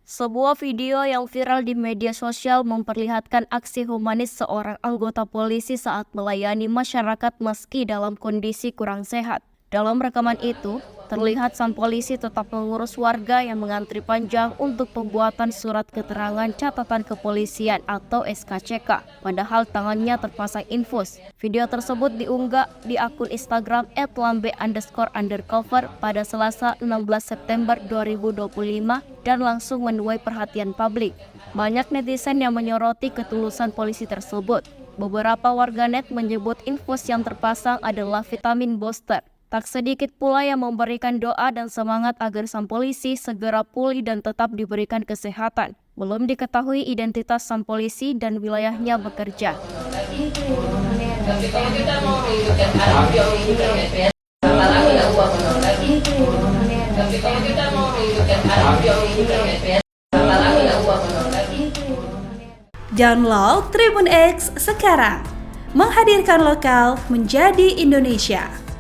Sebuah video yang viral di media sosial memperlihatkan aksi humanis seorang anggota polisi saat melayani masyarakat meski dalam kondisi kurang sehat. Dalam rekaman itu, terlihat sang polisi tetap mengurus warga yang mengantri panjang untuk pembuatan surat keterangan catatan kepolisian atau SKCK, padahal tangannya terpasang infus. Video tersebut diunggah di akun Instagram @lambe_undercover pada Selasa 16 September 2025 dan langsung menuai perhatian publik. Banyak netizen yang menyoroti ketulusan polisi tersebut. Beberapa warganet menyebut infus yang terpasang adalah vitamin booster. Tak sedikit pula yang memberikan doa dan semangat agar sang polisi segera pulih dan tetap diberikan kesehatan. Belum diketahui identitas sang polisi dan wilayahnya bekerja. Download Tribun X sekarang, menghadirkan lokal menjadi Indonesia.